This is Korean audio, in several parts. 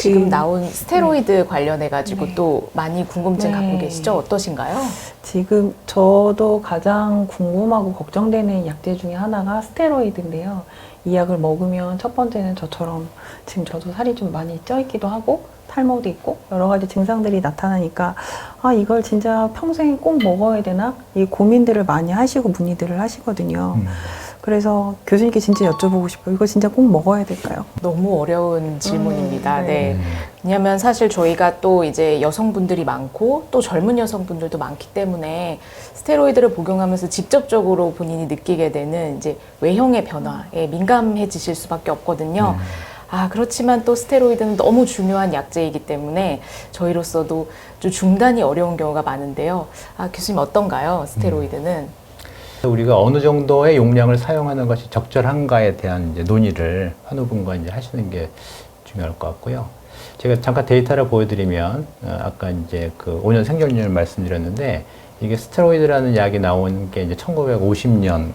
지금 나온 스테로이드 관련해가지고 네. 또 많이 궁금증 네. 갖고 계시죠? 어떠신가요? 지금 저도 가장 궁금하고 걱정되는 약제 중에 하나가 스테로이드인데요. 이 약을 먹으면 첫 번째는 저처럼 지금 저도 살이 좀 많이 쪄 있기도 하고 탈모도 있고 여러 가지 증상들이 나타나니까 아 이걸 진짜 평생 꼭 먹어야 되나? 이 고민들을 많이 하시고 문의들을 하시거든요. 그래서 교수님께 진짜 여쭤보고 싶어요. 이거 진짜 꼭 먹어야 될까요? 너무 어려운 질문입니다. 네. 네. 왜냐하면 사실 저희가 또 이제 여성분들이 많고 또 젊은 여성분들도 많기 때문에 스테로이드를 복용하면서 직접적으로 본인이 느끼게 되는 이제 외형의 변화에 민감해지실 수밖에 없거든요. 아, 그렇지만 또 스테로이드는 너무 중요한 약제이기 때문에 저희로서도 좀 중단이 어려운 경우가 많은데요. 아, 교수님 어떤가요? 스테로이드는? 우리가 어느 정도의 용량을 사용하는 것이 적절한가에 대한 이제 논의를 환우분과 이제 하시는 게 중요할 것 같고요. 제가 잠깐 데이터를 보여드리면 아까 이제 그 5년 생존율 말씀드렸는데 이게 스테로이드라는 약이 나온 게 이제 1950년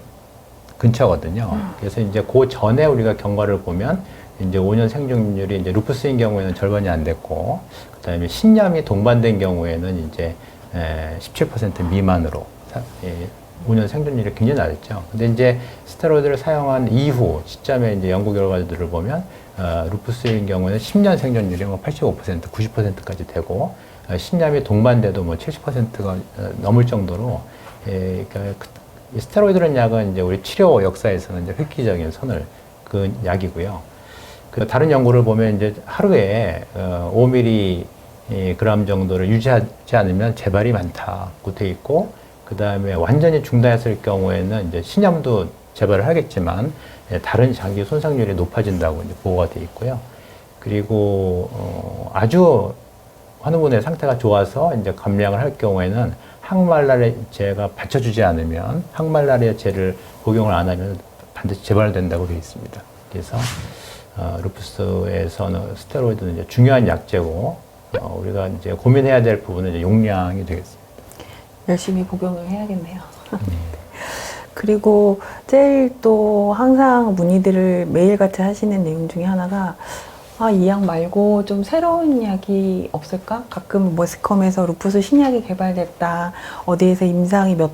근처거든요. 그래서 이제 그 전에 우리가 경과를 보면 이제 5년 생존율이 이제 루푸스인 경우에는 절반이 안 됐고, 그다음에 신염이 동반된 경우에는 이제 17% 미만으로 5년 생존율이 굉장히 낮았죠. 근데 이제 스테로이드를 사용한 이후 시점에 이제 연구 결과들을 보면 루푸스인 경우에는 10년 생존율이 뭐 85%, 90%까지 되고 신염이 동반돼도 뭐 70%가 넘을 정도로 그러니까 이 스테로이드라는 약은 이제 우리 치료 역사에서는 이제 획기적인 선을 그은 약이고요. 그 다른 연구를 보면 이제 하루에 5mg 정도를 유지하지 않으면 재발이 많다고 돼 있고, 그 다음에 완전히 중단했을 경우에는 이제 신염도 재발을 하겠지만 다른 장기 손상률이 높아진다고 이제 보고가 돼 있고요. 그리고 아주 환우분의 상태가 좋아서 이제 감량을 할 경우에는 항말라리아제가 받쳐주지 않으면 항말라리아제를 복용을 안 하면 반드시 재발된다고 되어 있습니다. 그래서 루푸스에서는 스테로이드는 이제 중요한 약제고 우리가 이제 고민해야 될 부분은 이제 용량이 되겠습니다. 열심히 복용을 해야겠네요. 그리고 제일 또 항상 문의들을 매일같이 하시는 내용 중에 하나가 아, 이 약 말고 좀 새로운 약이 없을까? 가끔 매스컴에서 루푸스 신약이 개발됐다. 어디에서 임상이 몇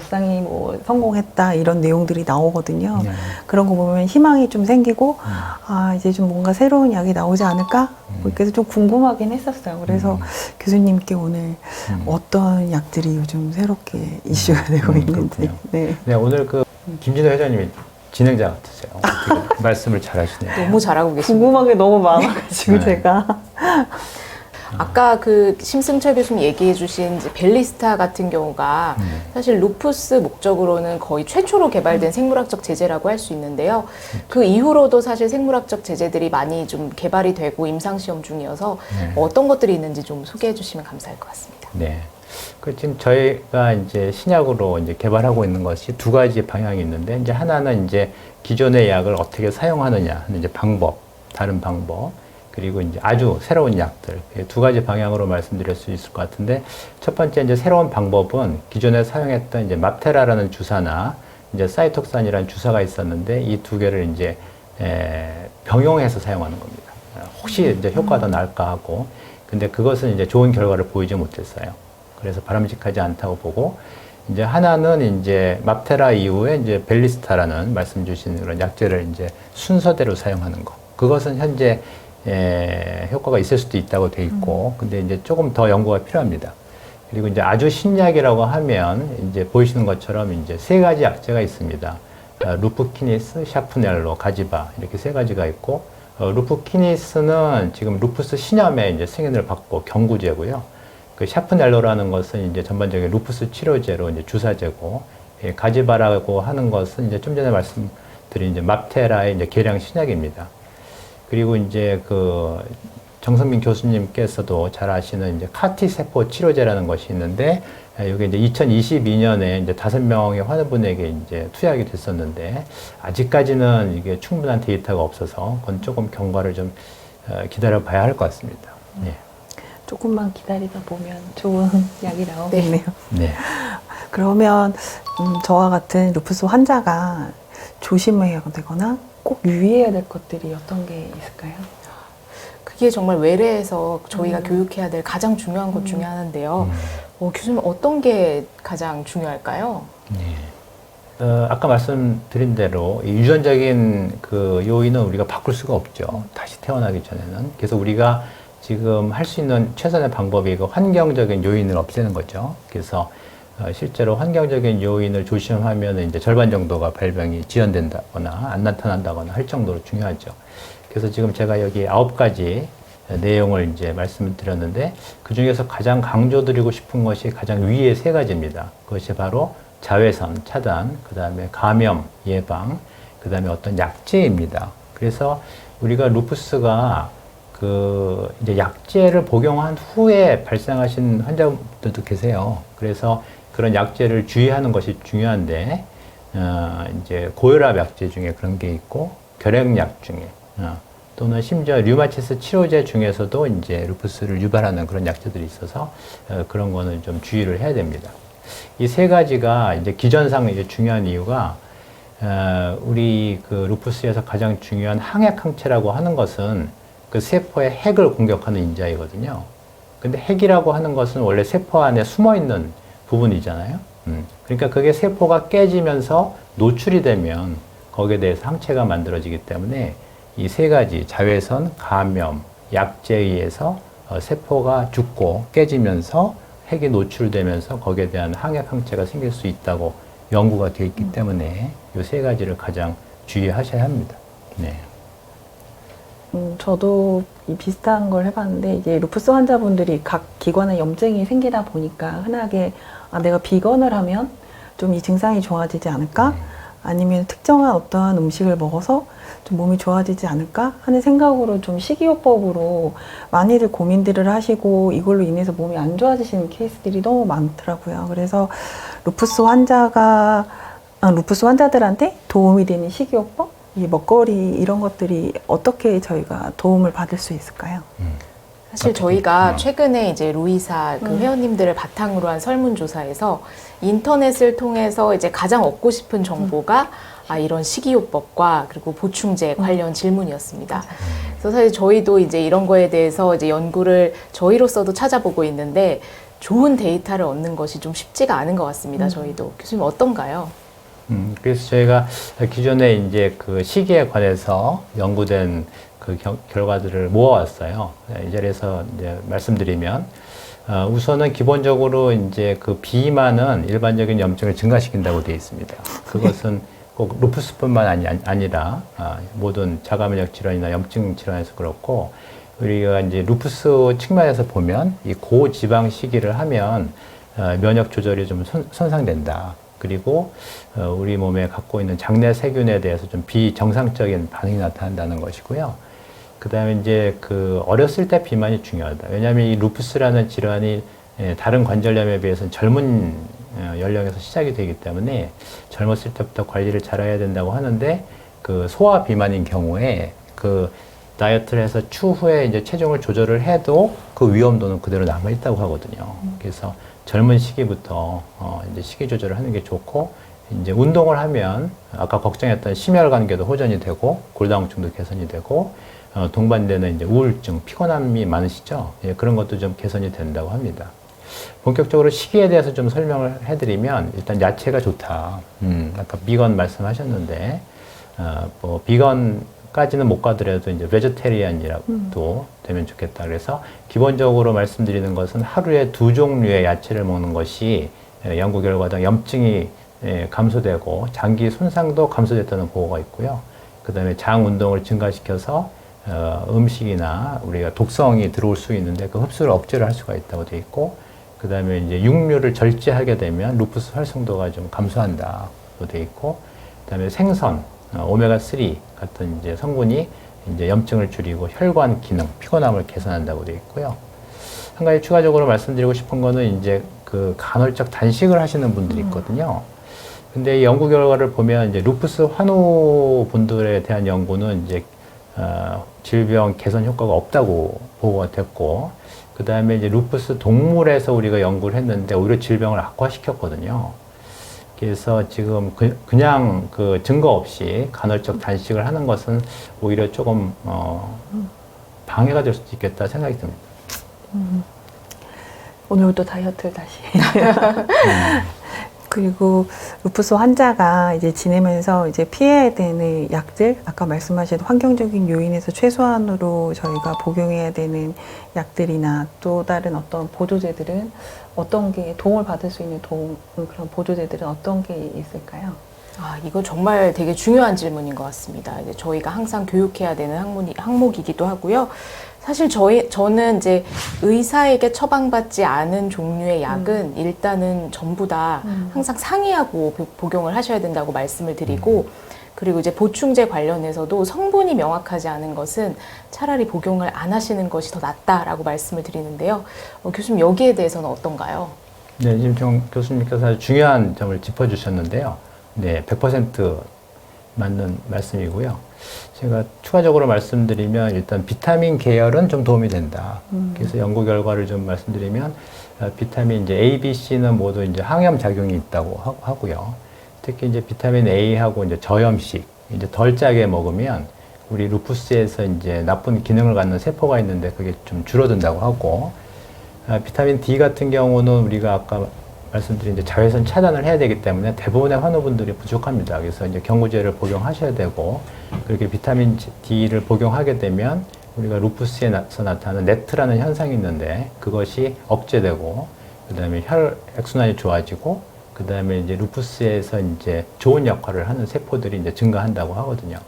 쌍이 성공했다. 이런 내용들이 나오거든요. 그런 거 보면 희망이 좀 생기고, 아, 이제 좀 뭔가 새로운 약이 나오지 않을까? 그래서 좀 궁금하긴 했었어요. 그래서 교수님께 오늘 어떤 약들이 요즘 새롭게 이슈가 되고 있는지. 네. 네, 오늘 그 김진호 회장님이 진행자 같으세요. 말씀을 잘 하시네요. 너무 잘하고 계십니다. 궁금한 게 너무 많아가지고 네. 제가. 아까 그 심승철 교수님 얘기해 주신 이제 벨리스타 같은 경우가 사실 루푸스 목적으로는 거의 최초로 개발된 생물학적 제제라고 할 수 있는데요. 그 이후로도 사실 생물학적 제제들이 많이 좀 개발이 되고 임상시험 중이어서 어떤 것들이 있는지 좀 소개해 주시면 감사할 것 같습니다. 네. 그 지금 저희가 이제 신약으로 이제 개발하고 있는 것이 두 가지 방향이 있는데, 이제 하나는 이제 기존의 약을 어떻게 사용하느냐 하는 이제 방법, 다른 방법, 그리고 이제 아주 새로운 약들, 두 가지 방향으로 말씀드릴 수 있을 것 같은데, 첫 번째 이제 새로운 방법은 기존에 사용했던 이제 맙테라라는 주사나 이제 사이톡산이라는 주사가 있었는데, 이 두 개를 이제 병용해서 사용하는 겁니다. 혹시 이제 효과가 더 나을까 하고, 근데 그것은 이제 좋은 결과를 보이지 못했어요. 그래서 바람직하지 않다고 보고, 이제 하나는 이제 맙테라 이후에 이제 벨리스타라는 말씀 주신 그런 약제를 이제 순서대로 사용하는 거. 그것은 현재 효과가 있을 수도 있다고 돼 있고, 근데 이제 조금 더 연구가 필요합니다. 그리고 이제 아주 신약이라고 하면 이제 보이시는 것처럼 이제 세 가지 약제가 있습니다. 루프키니스, 샤프넬로, 가지바 이렇게 세 가지가 있고, 루프키니스는 지금 루푸스 신염에 이제 승인을 받고 경구제고요. 그 샤프넬로라는 것은 이제 전반적인 루푸스 치료제로 이제 주사제고, 가지바라고 하는 것은 이제 좀 전에 말씀드린 이제 맙테라의 이제 개량 신약입니다. 그리고 이제 그 정성민 교수님께서도 잘 아시는 이제 카티 세포 치료제라는 것이 있는데, 이게 이제 2022년에 이제 5명의 환우분에게 이제 투약이 됐었는데, 아직까지는 이게 충분한 데이터가 없어서 그건 조금 경과를 좀 기다려 봐야 할 것 같습니다. 예. 조금만 기다리다 보면 좋은 약이 나오겠네요. 네. 그러면 저와 같은 루푸스 환자가 조심해야 되거나 꼭 유의해야 될 것들이 어떤 게 있을까요? 그게 정말 외래에서 저희가 교육해야 될 가장 중요한 것 중에 하나인데요. 교수님 어떤 게 가장 중요할까요? 네. 아까 말씀드린 대로 이 유전적인 그 요인은 우리가 바꿀 수가 없죠. 다시 태어나기 전에는. 그래서 우리가 지금 할 수 있는 최선의 방법이 그 환경적인 요인을 없애는 거죠. 그래서 실제로 환경적인 요인을 조심하면 이제 절반 정도가 발병이 지연된다거나 안 나타난다거나 할 정도로 중요하죠. 그래서 지금 제가 여기 9가지 내용을 이제 말씀을 드렸는데 그 중에서 가장 강조드리고 싶은 것이 가장 위의 3가지입니다. 그것이 바로 자외선 차단, 그 다음에 감염 예방, 그 다음에 어떤 약제입니다. 그래서 우리가 루푸스가 그 이제 약제를 복용한 후에 발생하신 환자분들도 계세요. 그래서 그런 약제를 주의하는 것이 중요한데, 이제 고혈압 약제 중에 그런 게 있고, 결핵약 중에, 또는 심지어 류마티스 치료제 중에서도 이제 루푸스를 유발하는 그런 약제들이 있어서, 그런 거는 좀 주의를 해야 됩니다. 이 3가지가 이제 기전상 이제 중요한 이유가, 우리 그 루푸스에서 가장 중요한 항약 항체라고 하는 것은 그 세포의 핵을 공격하는 인자이거든요. 근데 핵이라고 하는 것은 원래 세포 안에 숨어 있는 부분이잖아요. 그러니까 그게 세포가 깨지면서 노출이 되면 거기에 대해서 항체가 만들어지기 때문에 이 3가지 자외선, 감염, 약제에 의해서 세포가 죽고 깨지면서 핵이 노출되면서 거기에 대한 항약 항체가 생길 수 있다고 연구가 되어 있기 때문에 이 3가지를 가장 주의하셔야 합니다. 네. 저도 이 비슷한 걸 해봤는데 이제 루푸스 환자분들이 각 기관에 염증이 생기다 보니까 흔하게 내가 비건을 하면 좀 이 증상이 좋아지지 않을까? 아니면 특정한 어떠한 음식을 먹어서 좀 몸이 좋아지지 않을까? 하는 생각으로 좀 식이요법으로 많이들 고민들을 하시고 이걸로 인해서 몸이 안 좋아지시는 케이스들이 너무 많더라고요. 그래서 루푸스 환자들한테 도움이 되는 식이요법? 이 먹거리 이런 것들이 어떻게 저희가 도움을 받을 수 있을까요? 사실 저희가 최근에 이제 루이사 그 회원님들을 바탕으로 한 설문조사에서 인터넷을 통해서 이제 가장 얻고 싶은 정보가 이런 식이요법과 그리고 보충제 관련 질문이었습니다. 그래서 사실 저희도 이제 이런 거에 대해서 이제 연구를 저희로서도 찾아보고 있는데 좋은 데이터를 얻는 것이 좀 쉽지가 않은 것 같습니다. 저희도. 교수님 어떤가요? 그래서 저희가 기존에 이제 그 시기에 관해서 연구된 그 결과들을 모아왔어요. 이 자리에서 이제 말씀드리면, 우선은 기본적으로 이제 그 비만은 일반적인 염증을 증가시킨다고 되어 있습니다. 그것은 꼭 루푸스뿐만 아니라 모든 자가면역 질환이나 염증 질환에서 그렇고, 우리가 이제 루푸스 측면에서 보면 이 고지방 식이를 하면 면역 조절이 좀 손상된다. 그리고 우리 몸에 갖고 있는 장내 세균에 대해서 좀 비정상적인 반응이 나타난다는 것이고요. 그 다음에 이제 그 어렸을 때 비만이 중요하다. 왜냐하면 이 루푸스라는 질환이 다른 관절염에 비해서는 젊은 연령에서 시작이 되기 때문에 젊었을 때부터 관리를 잘해야 된다고 하는데 그 소아 비만인 경우에 그 다이어트를 해서 추후에 이제 체중을 조절을 해도 그 위험도는 그대로 남아 있다고 하거든요. 그래서 젊은 시기부터 이제 식이 조절을 하는 게 좋고, 이제 운동을 하면 아까 걱정했던 심혈관계도 호전이 되고 골다공증도 개선이 되고 동반되는 이제 우울증, 피곤함이 많으시죠? 예, 그런 것도 좀 개선이 된다고 합니다. 본격적으로 식이에 대해서 좀 설명을 해드리면 일단 야채가 좋다. 아까 비건 말씀하셨는데 뭐 비건까지는 못 가더라도 이제 베제테리안이라도 되면 좋겠다. 그래서 기본적으로 말씀드리는 것은 하루에 2종류의 야채를 먹는 것이 연구 결과당 염증이 감소되고 장기 손상도 감소됐다는 보고가 있고요. 그 다음에 장 운동을 증가시켜서 음식이나 우리가 독성이 들어올 수 있는데 그 흡수를 억제를 할 수가 있다고 되어 있고, 그 다음에 이제 육류를 절제하게 되면 루푸스 활성도가 좀 감소한다고 되어 있고, 그 다음에 생선, 오메가3 같은 이제 성분이 이제 염증을 줄이고 혈관 기능, 피곤함을 개선한다고 되어 있고요. 한 가지 추가적으로 말씀드리고 싶은 거는 이제 그 간헐적 단식을 하시는 분들이 있거든요. 근데 이 연구 결과를 보면 이제 루푸스 환우 분들에 대한 연구는 이제 질병 개선 효과가 없다고 보고가 됐고, 그 다음에 이제 루푸스 동물에서 우리가 연구를 했는데 오히려 질병을 악화시켰거든요. 그래서 지금 그냥 그 증거 없이 간헐적 단식을 하는 것은 오히려 조금 방해가 될 수도 있겠다 생각이 듭니다. 오늘부터 다이어트를 다시. 그리고 루푸스 환자가 이제 지내면서 이제 피해야 되는 약들, 아까 말씀하신 환경적인 요인에서 최소한으로 저희가 복용해야 되는 약들이나 또 다른 어떤 보조제들은 어떤 게 도움을 받을 수 있는 그런 보조제들은 어떤 게 있을까요? 아, 이거 정말 되게 중요한 질문인 것 같습니다. 이제 저희가 항상 교육해야 되는 항목이기도 하고요. 사실 저는 이제 의사에게 처방받지 않은 종류의 약은 일단은 전부 다 항상 상의하고 복용을 하셔야 된다고 말씀을 드리고, 그리고 이제 보충제 관련해서도 성분이 명확하지 않은 것은 차라리 복용을 안 하시는 것이 더 낫다라고 말씀을 드리는데요. 교수님, 여기에 대해서는 어떤가요? 네, 지금 정 교수님께서 아주 중요한 점을 짚어주셨는데요. 네, 100% 맞는 말씀이고요. 제가 추가적으로 말씀드리면 일단 비타민 계열은 좀 도움이 된다. 그래서 연구 결과를 좀 말씀드리면 비타민 이제 A, B, C는 모두 이제 항염 작용이 있다고 하고요. 특히 이제 비타민 A하고 이제 저염식 이제 덜 짜게 먹으면 우리 루푸스에서 이제 나쁜 기능을 갖는 세포가 있는데 그게 좀 줄어든다고 하고, 비타민 D 같은 경우는 우리가 아까 말씀드린 이제 자외선 차단을 해야 되기 때문에 대부분의 환우분들이 부족합니다. 그래서 이제 경구제를 복용하셔야 되고, 그렇게 비타민 D를 복용하게 되면 우리가 루푸스에서 나타나는 네트라는 현상이 있는데 그것이 억제되고, 그 다음에 혈액순환이 좋아지고, 그 다음에 이제 루푸스에서 이제 좋은 역할을 하는 세포들이 이제 증가한다고 하거든요.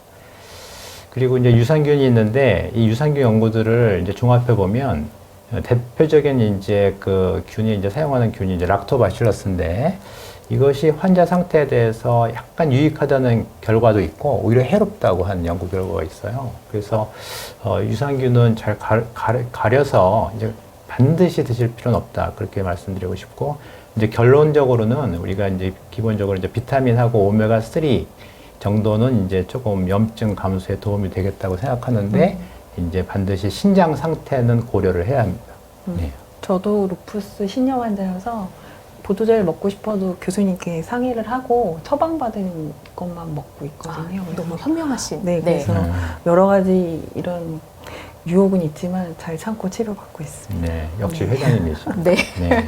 그리고 이제 유산균이 있는데 이 유산균 연구들을 이제 종합해 보면 대표적인 이제 그 균이 이제 사용하는 균이 이제 락토바실러스인데, 이것이 환자 상태에 대해서 약간 유익하다는 결과도 있고 오히려 해롭다고 하는 연구 결과가 있어요. 그래서 유산균은 잘 가려서 이제 반드시 드실 필요는 없다, 그렇게 말씀드리고 싶고, 이제 결론적으로는 우리가 이제 기본적으로 이제 비타민하고 오메가3 정도는 이제 조금 염증 감소에 도움이 되겠다고 생각하는데 이제 반드시 신장 상태는 고려를 해야 합니다. 네. 저도 루푸스 신형 환자여서 보조제를 먹고 싶어도 교수님께 상의를 하고 처방받은 것만 먹고 있거든요. 아, 너무 현명하신. 네, 그래서 여러 가지 이런 유혹은 있지만 잘 참고 치료받고 있습니다. 네, 역시 회장님이시죠. 네. 네.